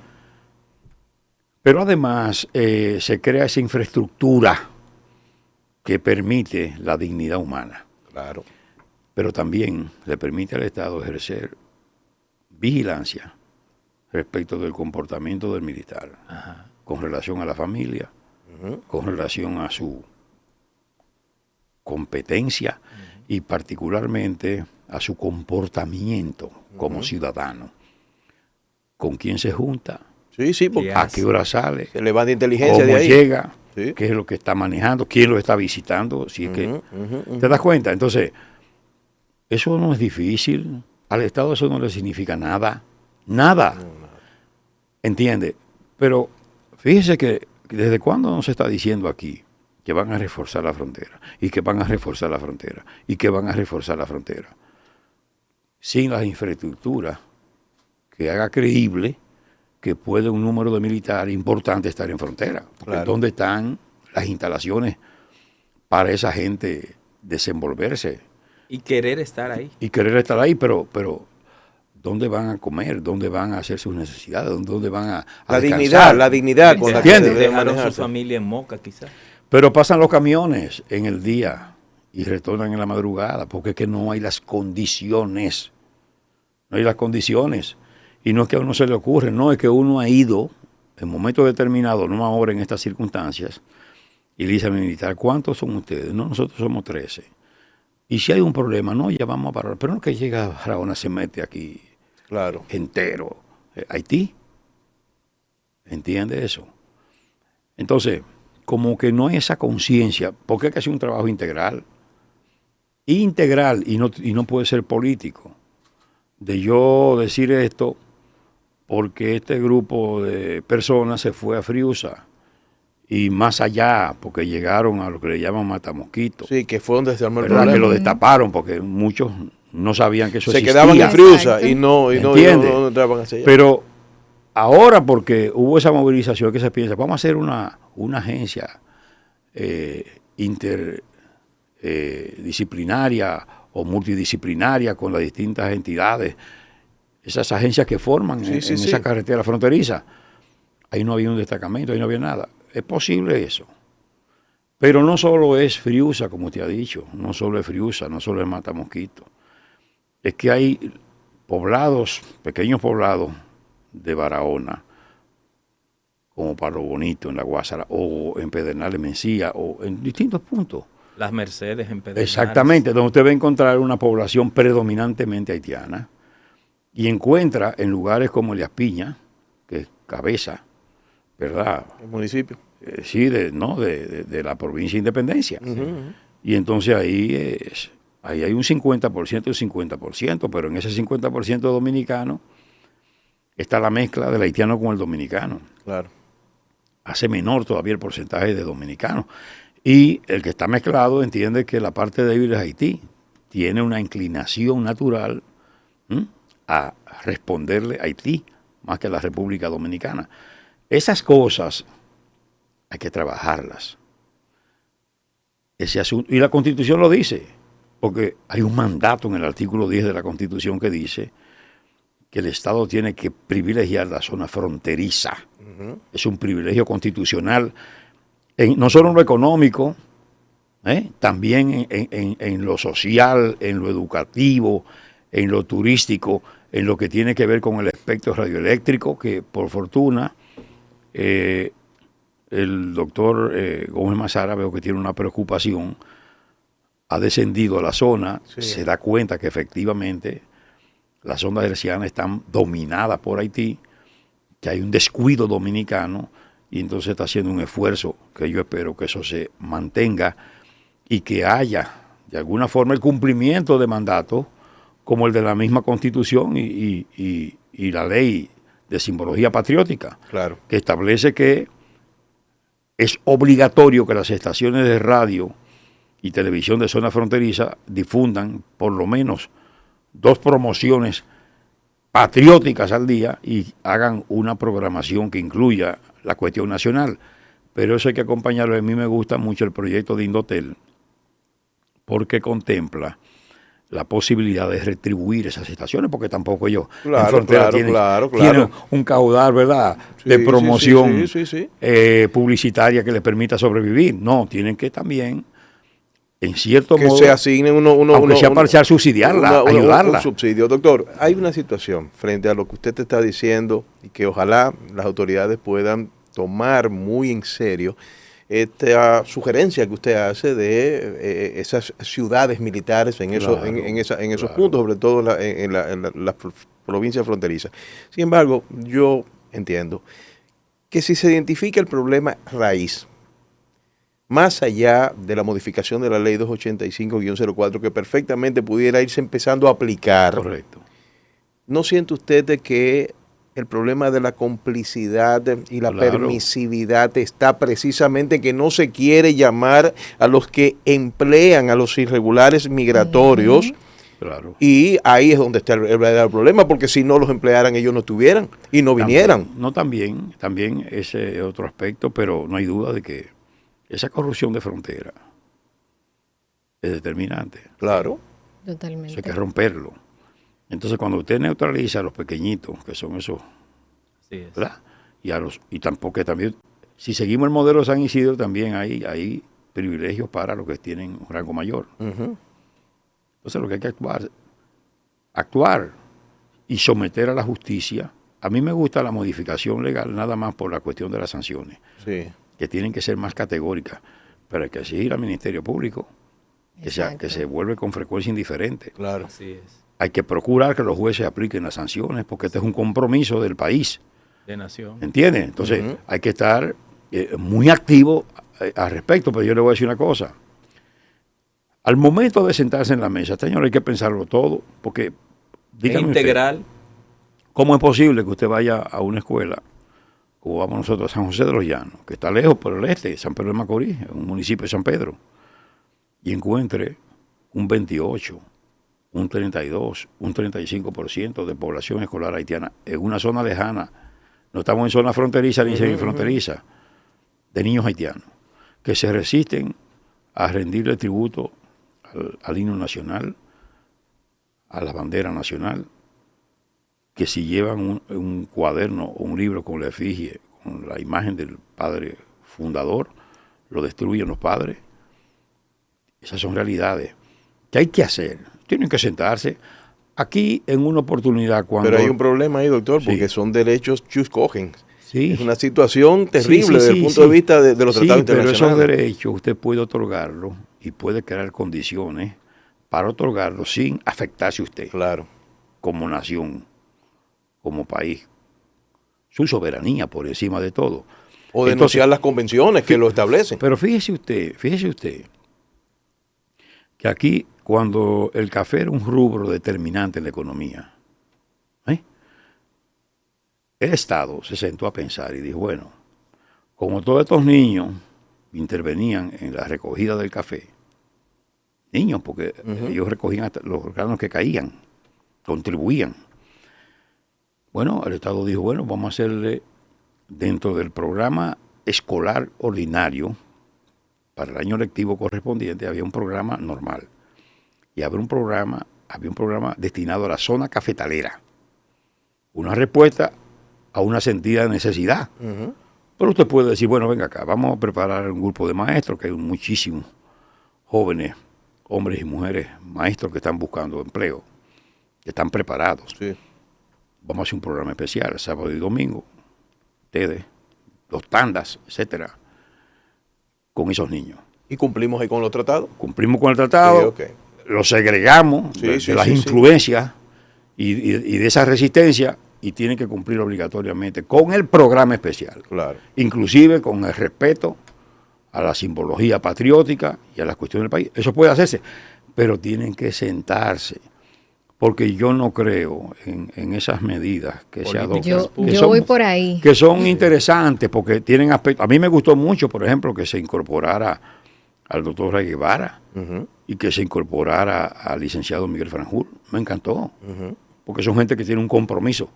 Pero además se crea esa infraestructura que permite la dignidad humana, Claro. pero también le permite al Estado ejercer vigilancia respecto del comportamiento del militar, con relación a la familia, con relación a su competencia y particularmente a su comportamiento como ciudadano. ¿Con quién se junta? Sí, sí, porque ¿A qué hora sale? se le va de inteligencia ¿Cómo de ahí. llega? Sí. ¿Qué es lo que está manejando? ¿Quién lo está visitando? Si es que ¿te das cuenta? Entonces, eso no es difícil. Al Estado eso no le significa nada. Nada. ¿Entiende? Pero fíjese que desde cuándo nos está diciendo aquí que van a reforzar la frontera y que van a reforzar la frontera y que van a reforzar la frontera sin las infraestructuras que haga creíble que puede un número de militares importante estar en frontera. Porque Claro. ¿dónde están las instalaciones para esa gente desenvolverse Y querer estar ahí. y querer estar ahí? Pero ¿dónde van a comer? ¿Dónde van a hacer sus necesidades? ¿Dónde van a La dignidad con la que ¿Entiendes? debe Dejaron su manejarse. familia en Moca, quizás. Pero pasan los camiones en el día y retornan en la madrugada porque es que no hay las condiciones. No hay las condiciones. Y no es que a uno se le ocurre, no, es que uno ha ido en momentos determinados, no ahora en estas circunstancias, y le dice al militar, ¿cuántos son ustedes? No, nosotros somos 13. Y si hay un problema, no, ya vamos a parar. Pero no que llega Barahona, se mete aquí Claro. entero. Haití. ¿Entiende eso? Entonces, como que no hay esa conciencia, porque hay que hacer un trabajo integral. Integral, y no puede ser político. De yo decir esto porque este grupo de personas se fue a Friusa y más allá, porque llegaron a lo que le llaman matamosquitos. Sí, que fue donde se armó el ¿Verdad? problema. Que lo destaparon, porque muchos no sabían que eso Se existía. quedaban en Friusa Exacto. y no entraban hacia allá. Pero ahora, porque hubo esa movilización que se piensa, vamos a hacer una agencia interdisciplinaria o multidisciplinaria con las distintas entidades, esas agencias que forman en esa carretera fronteriza. Ahí no había un destacamento, ahí no había nada. Es posible eso. Pero no solo es Friusa, como te ha dicho, no solo es Friusa, no solo es Matamosquito. Es que hay poblados, pequeños poblados de Barahona, como Palo Bonito en La Guásara, o en Pedernales Mencía, o en distintos puntos. Las Mercedes en Pedernales. Exactamente, donde usted va a encontrar una población predominantemente haitiana y encuentra en lugares como Elías Piña, que es cabeza, ¿verdad? El municipio. Sí, de la provincia de Independencia. Y entonces ahí hay un 50% y un 50%, pero en ese 50% dominicano está la mezcla del haitiano con el dominicano. Claro. Hace menor todavía el porcentaje de dominicanos. Y el que está mezclado entiende que la parte débil es Haití. Tiene una inclinación natural a responderle a Haití más que a la República Dominicana. Esas cosas hay que trabajarlas. Ese asunto, y la Constitución lo dice, porque hay un mandato en el artículo 10 de la Constitución que dice que el Estado tiene que privilegiar la zona fronteriza. Es un privilegio constitucional, no solo en lo económico, también en lo social, en lo educativo, en lo turístico, en lo que tiene que ver con el espectro radioeléctrico, que por fortuna el doctor Gómez Mazara, veo que tiene una preocupación, ha descendido a la zona, se da cuenta que efectivamente las ondas hercianas están dominadas por Haití, que hay un descuido dominicano, y entonces está haciendo un esfuerzo que yo espero que eso se mantenga y que haya de alguna forma el cumplimiento de mandatos como el de la misma Constitución y la ley de simbología patriótica, Claro. que establece que es obligatorio que las estaciones de radio y televisión de zona fronteriza difundan por lo menos 2 promociones patrióticas al día y hagan una programación que incluya la cuestión nacional. Pero eso hay que acompañarlo. A mí me gusta mucho el proyecto de Indotel porque contempla la posibilidad de retribuir esas estaciones, porque tampoco ellos en frontera tienen un caudal, ¿verdad?, de promoción publicitaria que les permita sobrevivir. No, tienen que también, en cierto modo, se asignen aunque sea parcial, subsidiarla, ayudarla. Un subsidio. Doctor, hay una situación frente a lo que usted te está diciendo y que ojalá las autoridades puedan tomar muy en serio esta sugerencia que usted hace de esas ciudades militares en esos puntos, sobre todo en las provincias fronterizas. Sin embargo, yo entiendo que si se identifica el problema raíz, más allá de la modificación de la ley 285-04, que perfectamente pudiera irse empezando a aplicar. Correcto. ¿No siente usted de que el problema de la complicidad y la permisividad está precisamente que no se quiere llamar a los que emplean a los irregulares migratorios? Claro. Y ahí es donde está el verdadero problema, porque si no los emplearan ellos no estuvieran y no vinieran. También ese otro aspecto, pero no hay duda de que esa corrupción de frontera es determinante. Claro. Totalmente. Eso hay que romperlo. Entonces, cuando usted neutraliza a los pequeñitos, que son esos, ¿verdad? Y tampoco también, si seguimos el modelo de San Isidro, también hay privilegios para los que tienen un rango mayor. Entonces, lo que hay que actuar y someter a la justicia. A mí me gusta la modificación legal nada más por la cuestión de las sanciones, que tienen que ser más categóricas, pero hay que exigir al Ministerio Público que se vuelve con frecuencia indiferente. Claro. Así es. Hay que procurar que los jueces apliquen las sanciones, porque este es un compromiso del país. De nación. ¿Entiendes? Entonces, hay que estar muy activo al respecto. Pero yo le voy a decir una cosa. Al momento de sentarse en la mesa, señor, hay que pensarlo todo, porque dígame integral. usted, ¿cómo es posible que usted vaya a una escuela, como vamos nosotros a San José de los Llanos, que está lejos por el este, San Pedro de Macorís, un municipio de San Pedro, y encuentre un 28, un 32, un 35% de población escolar haitiana en una zona lejana? No estamos en zona fronteriza ni semifronteriza, de niños haitianos, que se resisten a rendirle tributo al himno nacional, a la bandera nacional, que si llevan un cuaderno o un libro con la efigie, con la imagen del padre fundador, lo destruyen los padres. Esas son realidades. ¿Qué hay que hacer? Tienen que sentarse. Aquí, en una oportunidad, cuando... Pero hay un problema ahí, doctor, porque Sí. son derechos chuscogen. Sí. Es una situación terrible Sí, desde el punto de vista de los tratados pero internacionales. esos derechos usted puede otorgarlos y puede crear condiciones para otorgarlos sin afectarse usted. Claro. Como nación, como país. Su soberanía por encima de todo. O denunciar las convenciones que lo establecen. Pero fíjese usted, que aquí, cuando el café era un rubro determinante en la economía, el Estado se sentó a pensar y dijo, bueno, como todos estos niños intervenían en la recogida del café, niños, porque ellos recogían hasta los granos que caían, contribuían. Bueno, el Estado dijo, bueno, vamos a hacerle dentro del programa escolar ordinario, para el año lectivo correspondiente, había un programa normal. Y había un programa destinado a la zona cafetalera. Una respuesta a una sentida necesidad. Pero usted puede decir, bueno, venga acá, vamos a preparar un grupo de maestros, que hay muchísimos jóvenes, hombres y mujeres, maestros que están buscando empleo, que están preparados. Sí. Vamos a hacer un programa especial, sábado y domingo, ustedes, 2 tandas, etcétera, con esos niños. ¿Y cumplimos ahí con los tratados? Cumplimos con el tratado, Sí, ok. lo segregamos de las influencias y de esa resistencia, y tienen que cumplir obligatoriamente con el programa especial. Claro. Inclusive con el respeto a la simbología patriótica y a las cuestiones del país. Eso puede hacerse, pero tienen que sentarse, porque yo no creo en esas medidas que se adoptan. Yo que voy por ahí. Que son interesantes, porque tienen aspectos. A mí me gustó mucho, por ejemplo, que se incorporara al doctor Ray Guevara y que se incorporara al licenciado Miguel Franjul. Me encantó, porque son gente que tiene un compromiso.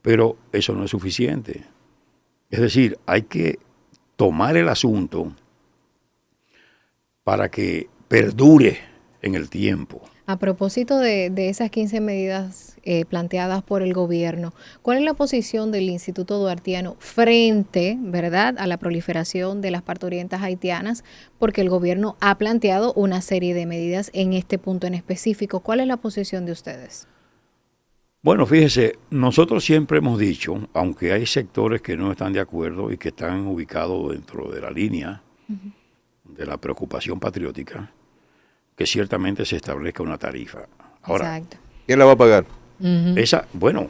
Pero eso no es suficiente. Es decir, hay que tomar el asunto para que perdure en el tiempo. A propósito de esas 15 medidas planteadas por el gobierno, ¿cuál es la posición del Instituto Duartiano frente, verdad, a la proliferación de las parturientas haitianas? Porque el gobierno ha planteado una serie de medidas en este punto en específico. ¿Cuál es la posición de ustedes? Bueno, fíjese, nosotros siempre hemos dicho, aunque hay sectores que no están de acuerdo y que están ubicados dentro de la línea de la preocupación patriótica, que ciertamente se establezca una tarifa. Ahora, exacto. ¿Quién la va a pagar? Esa, bueno,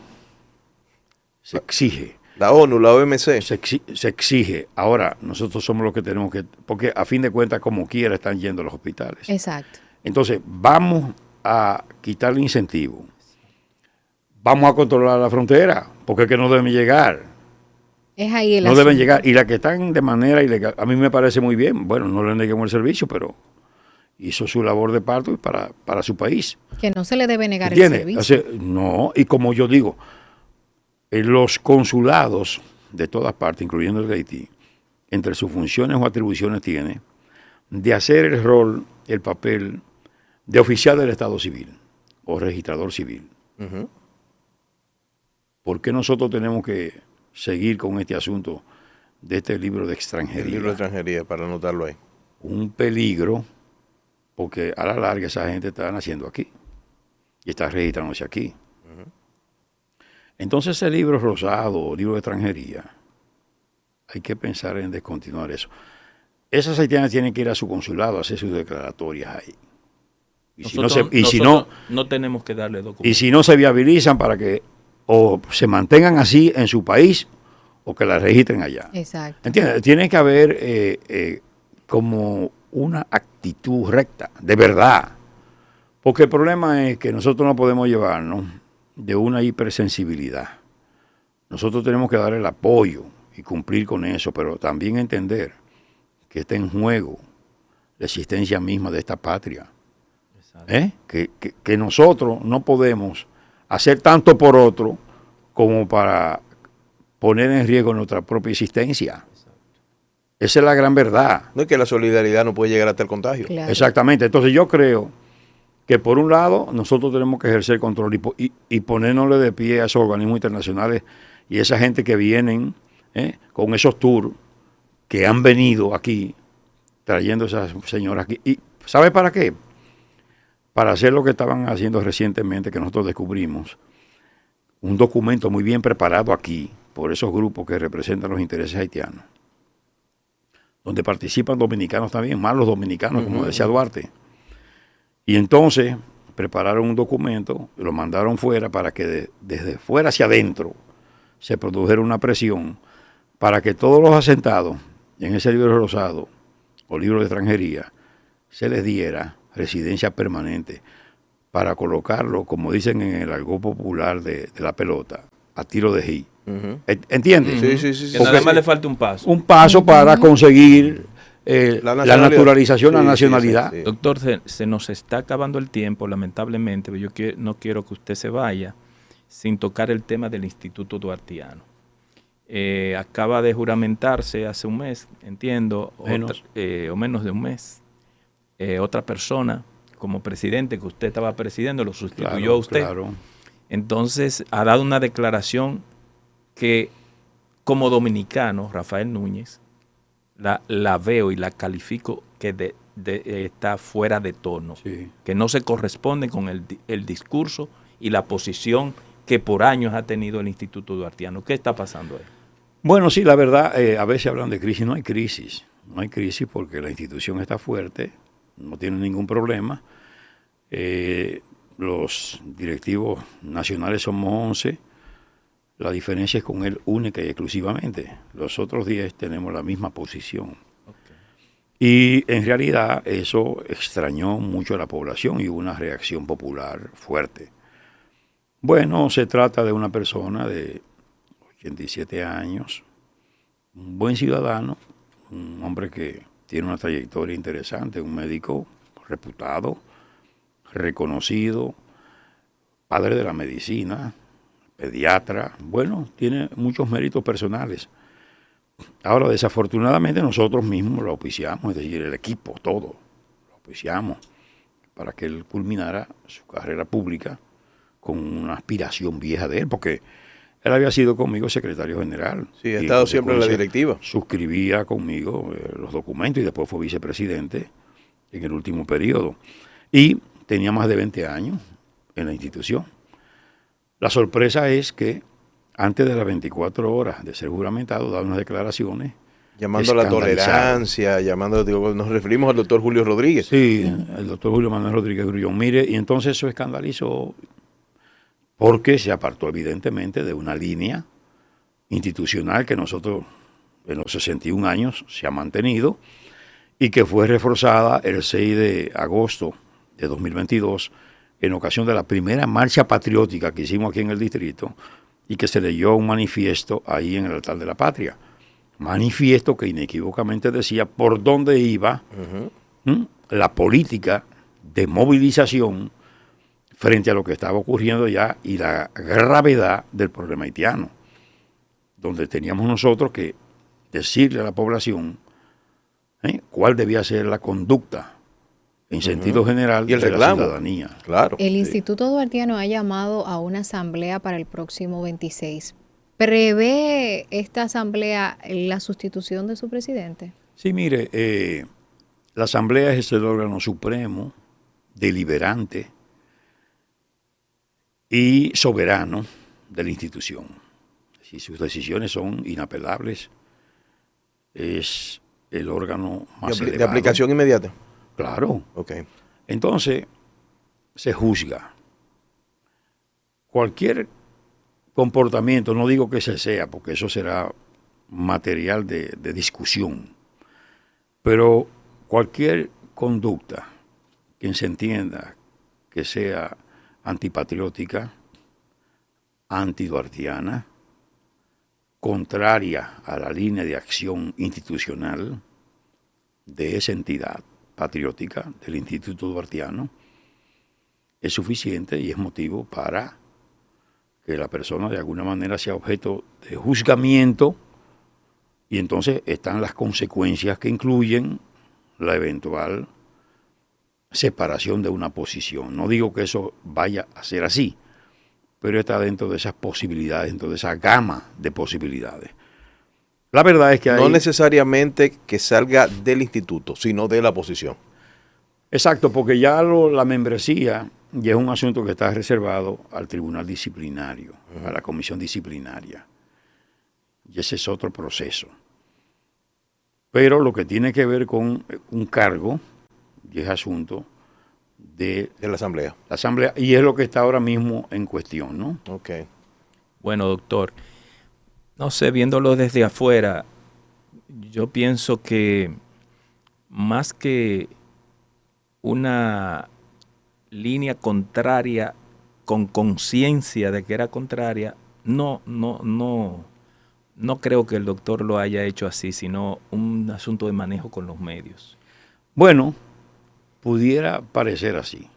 se exige. La ONU, la OMC. Se exige. Ahora, nosotros somos los que tenemos que, porque a fin de cuentas, como quiera, están yendo a los hospitales. Exacto. Entonces, vamos a quitarle incentivo. Vamos a controlar la frontera, porque es que no deben llegar. Es ahí el No asunto. deben llegar. Y las que están de manera ilegal, a mí me parece muy bien. Bueno, no le neguemos el servicio, pero hizo su labor de parto para su país. Que no se le debe negar el ¿Entiendes? servicio. O sea, no, y como yo digo, los consulados de todas partes, incluyendo el de Haití, entre sus funciones o atribuciones tiene de hacer el rol, el papel de oficial del Estado civil o registrador civil. ¿Por qué nosotros tenemos que seguir con este asunto de este libro de extranjería? El libro de extranjería, para anotarlo ahí. Un peligro, porque a la larga esa gente está naciendo aquí y está registrándose aquí. Entonces ese libro rosado, libro de extranjería, hay que pensar en descontinuar eso. esas haitianas tienen que ir a su consulado a hacer sus declaratorias ahí. No tenemos que darle documentos. Y si no se viabilizan para que o se mantengan así en su país o que la registren allá. Exacto. ¿Entiendes? Tiene que haber como una actitud recta, de verdad. Porque el problema es que nosotros no podemos llevarnos de una hipersensibilidad. Nosotros tenemos que dar el apoyo y cumplir con eso, pero también entender que está en juego la existencia misma de esta patria. Que nosotros no podemos hacer tanto por otro como para poner en riesgo nuestra propia existencia. Esa es la gran verdad. No es que la solidaridad no puede llegar hasta el contagio. Claro. Exactamente. Entonces yo creo que por un lado nosotros tenemos que ejercer control y ponernosle de pie a esos organismos internacionales y esa gente que vienen con esos tours que han venido aquí, trayendo a esas señoras aquí. ¿Y sabe para qué? Para hacer lo que estaban haciendo recientemente, que nosotros descubrimos, un documento muy bien preparado aquí por esos grupos que representan los intereses haitianos, donde participan dominicanos también, más los dominicanos, como decía Duarte. Y entonces prepararon un documento, lo mandaron fuera para que desde fuera hacia adentro se produjera una presión para que todos los asentados en ese libro rosado o libro de extranjería se les diera residencia permanente para colocarlo, como dicen en el argot popular de la pelota, a tiro de hit. ¿Entiendes? Sí. Que nada más le falta un paso. Un paso para conseguir la naturalización, la nacionalidad. Sí. Doctor, se nos está acabando el tiempo, lamentablemente, pero no quiero que usted se vaya sin tocar el tema del Instituto Duartiano. Acaba de juramentarse hace un mes, entiendo, o menos de un mes. Otra persona como presidente, que usted estaba presidiendo, lo sustituyó a usted. Claro. Entonces ha dado una declaración que como dominicano, Rafael Núñez, la veo y la califico que está fuera de tono, que no se corresponde con el discurso y la posición que por años ha tenido el Instituto Duartiano. ¿Qué está pasando ahí? Bueno, sí, la verdad, a veces hablan de crisis. No hay crisis. No hay crisis porque la institución está fuerte, no tiene ningún problema. Los directivos nacionales somos 11. La diferencia es con él única y exclusivamente. Los otros 10 tenemos la misma posición. Y en realidad eso extrañó mucho a la población y hubo una reacción popular fuerte. Bueno, se trata de una persona de 87 años, un buen ciudadano, un hombre que tiene una trayectoria interesante, un médico reputado, reconocido, padre de la medicina, pediatra, bueno, tiene muchos méritos personales. Ahora, desafortunadamente, nosotros mismos lo auspiciamos, es decir, el equipo, todo, lo auspiciamos para que él culminara su carrera pública con una aspiración vieja de él, porque él había sido conmigo secretario general. Sí, ha estado siempre en la directiva. Suscribía conmigo los documentos y después fue vicepresidente en el último periodo. Y tenía más de 20 años en la institución. La sorpresa es que antes de las 24 horas de ser juramentado, da unas declaraciones. Llamando a la tolerancia, nos referimos al doctor Julio Rodríguez. Sí, el doctor Julio Manuel Rodríguez Grullón. Mire, y entonces eso escandalizó porque se apartó evidentemente de una línea institucional que nosotros en los 61 años se ha mantenido y que fue reforzada el 6 de agosto de 2022 en ocasión de la primera marcha patriótica que hicimos aquí en el distrito y que se leyó un manifiesto ahí en el altar de la patria. Manifiesto que inequívocamente decía por dónde iba la política de movilización frente a lo que estaba ocurriendo ya y la gravedad del problema haitiano, donde teníamos nosotros que decirle a la población cuál debía ser la conducta en sentido general y el de reclamo, la ciudadanía. Claro. El Instituto Duartiano ha llamado a una asamblea para el próximo 26. ¿Prevé esta asamblea la sustitución de su presidente? Sí, mire, la asamblea es el órgano supremo, deliberante y soberano de la institución. Si sus decisiones son inapelables, es el órgano más de elevado. aplicación inmediata. Claro. Ok. Entonces, se juzga. Cualquier comportamiento, no digo que se sea, porque eso será material de discusión, pero cualquier conducta que se entienda que sea antipatriótica, antiduartiana, contraria a la línea de acción institucional de esa entidad patriótica, del Instituto Duartiano, es suficiente y es motivo para que la persona de alguna manera sea objeto de juzgamiento, y entonces están las consecuencias que incluyen la eventual separación de una posición. No digo que eso vaya a ser así, pero está dentro de esas posibilidades, dentro de esa gama de posibilidades. La verdad es que no necesariamente que salga del instituto, sino de la posición. Exacto, porque ya la membresía ya es un asunto que está reservado al tribunal disciplinario, a la comisión disciplinaria. Y ese es otro proceso. Pero lo que tiene que ver con un cargo, y es asunto de la asamblea. La asamblea, y es lo que está ahora mismo en cuestión, ¿no? Ok. Bueno, doctor, no sé, viéndolo desde afuera, yo pienso que más que una línea contraria con conciencia de que era contraria, no creo que el doctor lo haya hecho así, sino un asunto de manejo con los medios. Bueno, pudiera parecer así,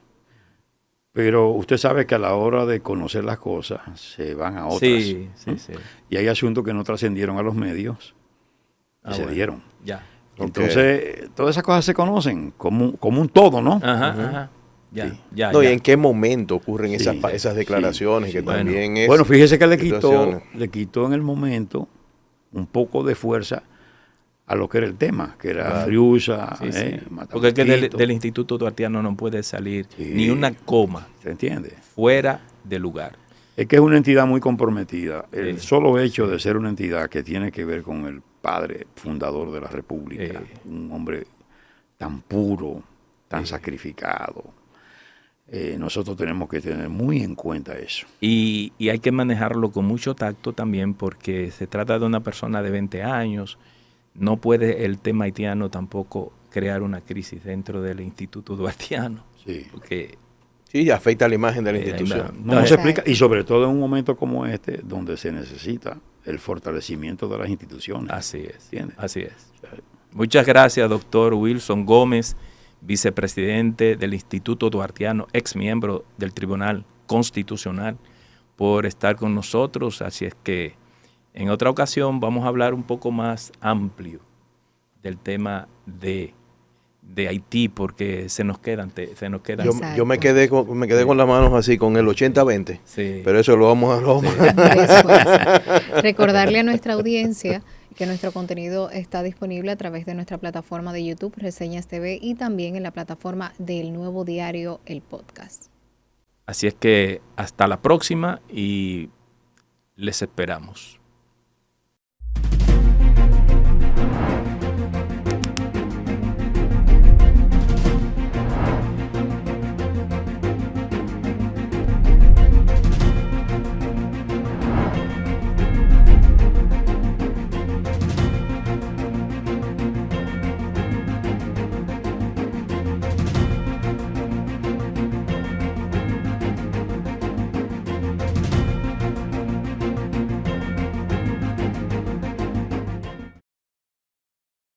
pero usted sabe que a la hora de conocer las cosas se van a otras. Sí. Y hay asuntos que no trascendieron a los medios y se dieron. Ya. Entonces, todas esas cosas se conocen como un todo, ¿no? Ajá. Ya, Sí. ya. ¿Y en qué momento ocurren esas declaraciones? Sí. Que también es. Bueno, fíjese que le quitó en el momento un poco de fuerza a lo que era el tema, que era Friusa. Porque es que del Instituto Duartiano no puede salir ni una coma. ¿Se entiende? Fuera de lugar. Es que es una entidad muy comprometida. El solo hecho de ser una entidad que tiene que ver con el padre fundador de la República, un hombre tan puro, tan sacrificado, nosotros tenemos que tener muy en cuenta eso. Y hay que manejarlo con mucho tacto también, porque se trata de una persona de 20 años. No puede el tema haitiano tampoco crear una crisis dentro del Instituto Duartiano. Sí. Porque sí, afecta la imagen de la institución. No se explica, y sobre todo en un momento como este, donde se necesita el fortalecimiento de las instituciones. Así es. ¿Entiendes? Así es. Muchas gracias, doctor Wilson Gómez, vicepresidente del Instituto Duartiano, ex miembro del Tribunal Constitucional, por estar con nosotros. Así es que en otra ocasión vamos a hablar un poco más amplio del tema de Haití, porque se nos quedan. Yo me quedé con las manos así, con el 80-20, pero eso lo vamos a recordarle a nuestra audiencia que nuestro contenido está disponible a través de nuestra plataforma de YouTube, Reseñas TV, y también en la plataforma del Nuevo Diario, el podcast. Así es que hasta la próxima y les esperamos.